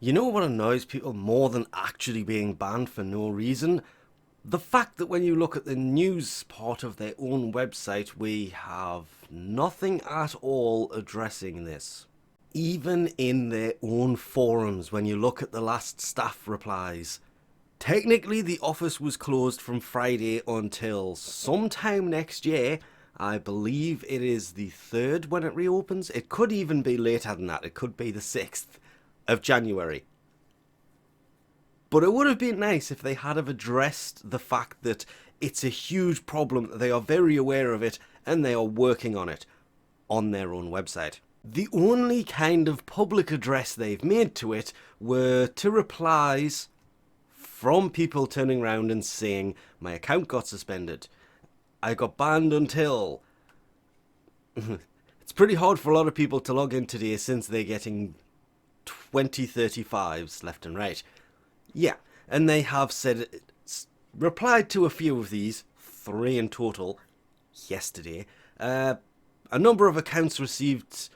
You know what annoys people more than actually being banned for no reason? The fact that when you look at the news part of their own website, we have nothing at all addressing this. Even in their own forums, when you look at the last staff replies, technically the office was closed from Friday until sometime next year. I believe it is the 3rd when it reopens. It could even be later than that. It could be the 6th of January. But it would have been nice if they had have addressed the fact that it's a huge problem, they are very aware of it, and they are working on it on their own website. The only kind of public address they've made to it were to replies from people turning around and saying, my account got suspended. I got banned until... It's pretty hard for a lot of people to log in today since they're getting 2035s left and right. Yeah, and they have said, replied to a few of these, 3 in total, yesterday. A number of accounts received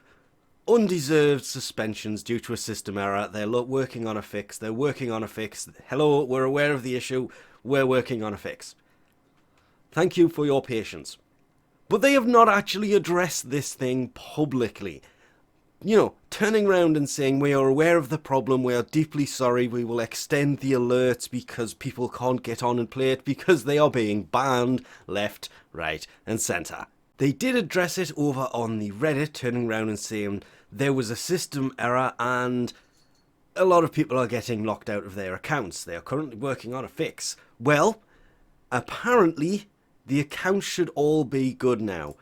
undeserved suspensions due to a system error. They're working on a fix. They're working on a fix. Hello, we're aware of the issue. We're working on a fix. Thank you for your patience. But they have not actually addressed this thing publicly. You know, turning around and saying, we are aware of the problem, we are deeply sorry, we will extend the alerts because people can't get on and play it because they are being banned left, right and centre. They did address it over on the Reddit, turning around and saying there was a system error and a lot of people are getting locked out of their accounts. They are currently working on a fix. Well, apparently the accounts should all be good now.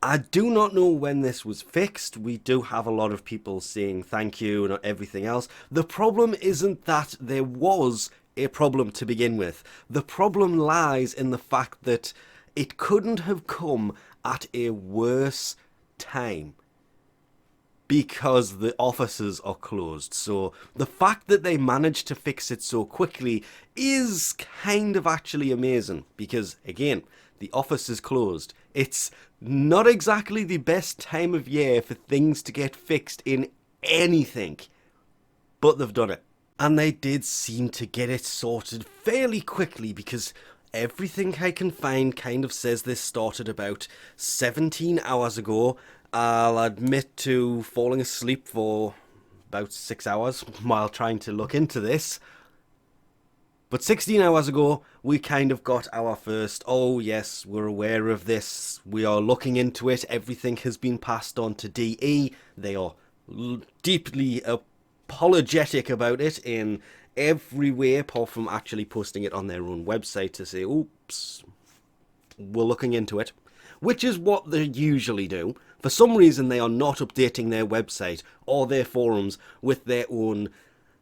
I do not know when this was fixed. We do have a lot of people saying thank you and everything else. The problem isn't that there was a problem to begin with. The problem lies in the fact that it couldn't have come at a worse time because the offices are closed. So the fact that they managed to fix it so quickly is kind of actually amazing because, again, the office is closed. It's not exactly the best time of year for things to get fixed in anything, but they've done it. And they did seem to get it sorted fairly quickly because everything I can find kind of says this started about 17 hours ago. I'll admit to falling asleep for about 6 hours while trying to look into this. But 16 hours ago, we kind of got our first, oh yes, we're aware of this, we are looking into it, everything has been passed on to DE, they are deeply apologetic about it in every way, apart from actually posting it on their own website to say, oops, we're looking into it, which is what they usually do. For some reason, they are not updating their website or their forums with their own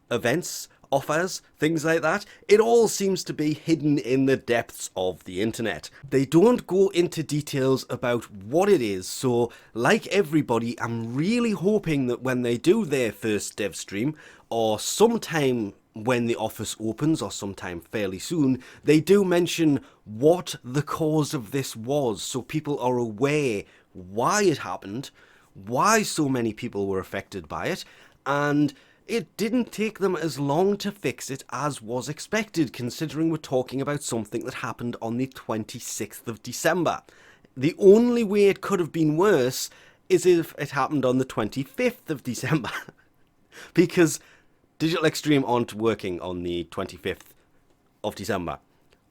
events, offers, things like that. It all seems to be hidden in the depths of the internet. They don't go into details about what it is, so like everybody, I'm really hoping that when they do their first dev stream, or sometime when the office opens, or sometime fairly soon, they do mention what the cause of this was, so people are aware why it happened, why so many people were affected by it, and it didn't take them as long to fix it as was expected, considering we're talking about something that happened on the 26th of December. The only way it could have been worse is if it happened on the 25th of December. Because Digital Extreme aren't working on the 25th of December,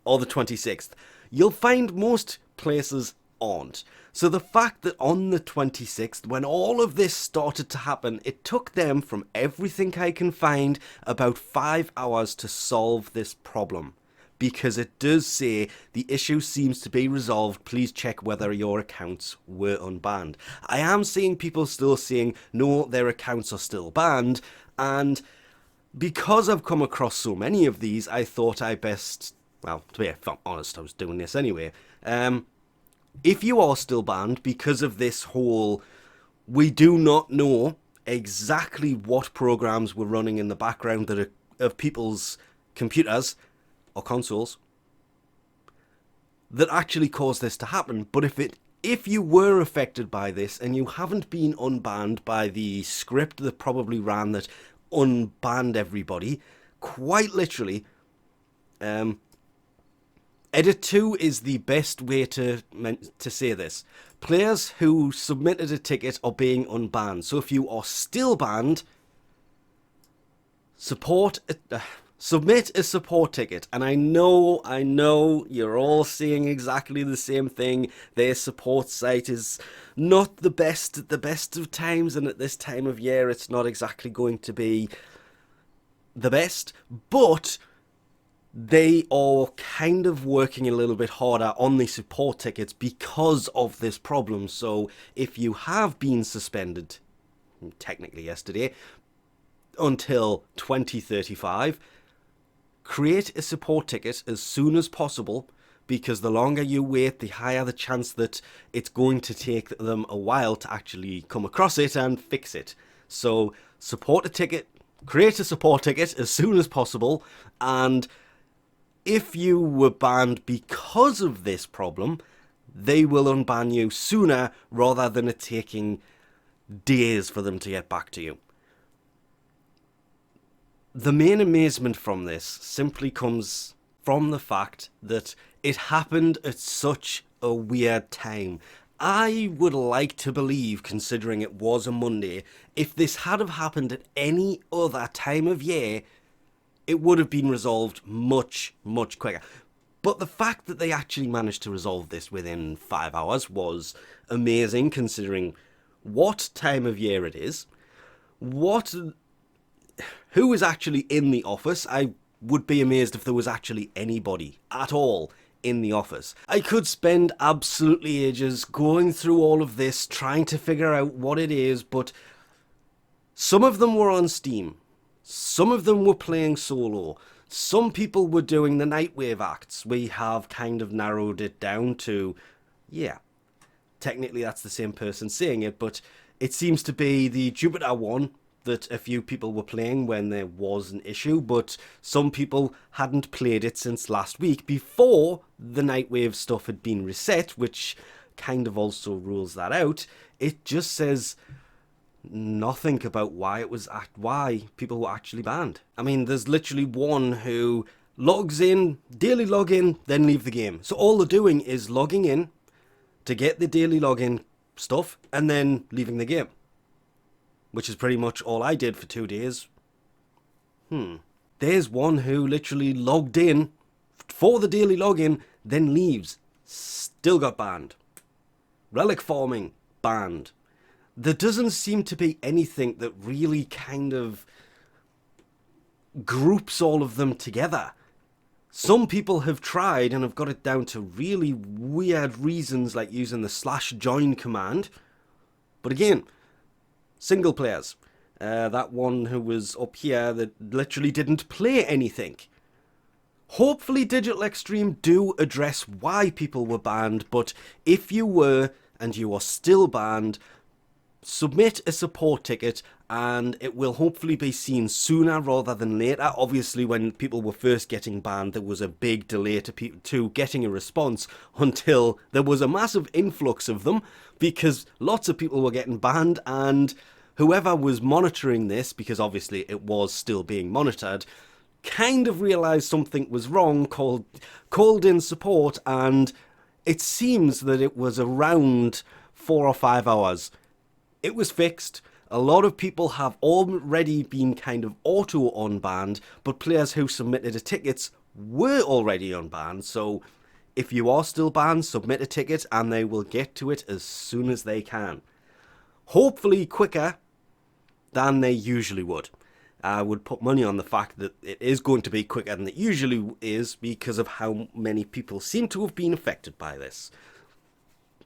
or the 26th. You'll find most places aren't. So the fact that on the 26th, when all of this started to happen, it took them, from everything I can find, about 5 hours to solve this problem. Because it does say the issue seems to be resolved, please check whether your accounts were unbanned. I am seeing people still saying, no, their accounts are still banned, and because I've come across so many of these, I thought I best, well, to be honest, I was doing this anyway, if you are still banned because of this whole, we do not know exactly what programs were running in the background that are of people's computers or consoles that actually caused this to happen, but if you were affected by this and you haven't been unbanned by the script that probably ran that unbanned everybody. Quite literally. Edit 2 is the best way to say this. Players who submitted a ticket are being unbanned. So if you are still banned, submit a support ticket. And I know you're all seeing exactly the same thing. Their support site is not the best at the best of times, and at this time of year it's not exactly going to be the best, but they are kind of working a little bit harder on the support tickets because of this problem. So if you have been suspended, technically yesterday, until 2035, create a support ticket as soon as possible, because the longer you wait, the higher the chance that it's going to take them a while to actually come across it and fix it. So create a support ticket as soon as possible, and if you were banned because of this problem, they will unban you sooner rather than it taking days for them to get back to you. The main amazement from this simply comes from the fact that it happened at such a weird time. I would like to believe, considering it was a Monday, if this had have happened at any other time of year, it would have been resolved much, much quicker. But the fact that they actually managed to resolve this within 5 hours was amazing, considering what time of year it is, who is actually in the office. I would be amazed if there was actually anybody at all in the office. I could spend absolutely ages going through all of this, trying to figure out what it is, but some of them were on Steam. Some of them were playing solo. Some people were doing the Nightwave acts. We have kind of narrowed it down to, yeah, technically that's the same person saying it, but it seems to be the Jupiter one that a few people were playing when there was an issue, but some people hadn't played it since last week before the Nightwave stuff had been reset, which kind of also rules that out. It just says nothing about why people were actually banned. I mean, there's literally one who logs in, daily login, then leave the game. So all they're doing is logging in to get the daily login stuff and then leaving the game, which is pretty much all I did for 2 days. There's one who literally logged in for the daily login, then leaves. Still got banned. Relic farming, banned. There doesn't seem to be anything that really kind of groups all of them together. Some people have tried and have got it down to really weird reasons, like using the /join command. But again, single players. That one who was up here that literally didn't play anything. Hopefully Digital Extreme do address why people were banned, but if you were and you are still banned, submit a support ticket and it will hopefully be seen sooner rather than later. Obviously, when people were first getting banned, there was a big delay to getting a response until there was a massive influx of them, because lots of people were getting banned, and whoever was monitoring this, because obviously it was still being monitored, kind of realized something was wrong, called in support, and it seems that it was around 4 or 5 hours. It was fixed. A lot of people have already been kind of auto-unbanned, but players who submitted a tickets were already unbanned. So if you are still banned, submit a ticket and they will get to it as soon as they can. Hopefully quicker than they usually would. I would put money on the fact that it is going to be quicker than it usually is, because of how many people seem to have been affected by this.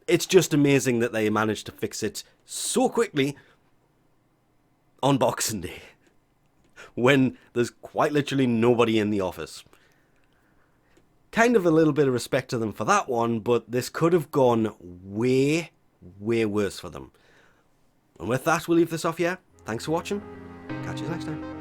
It's just amazing that they managed to fix it so quickly on Boxing Day, when there's quite literally nobody in the office. Kind of a little bit of respect to them for that one, but this could have gone way, way worse for them. And with that, we'll leave this off here. Thanks for watching. Catch you next time.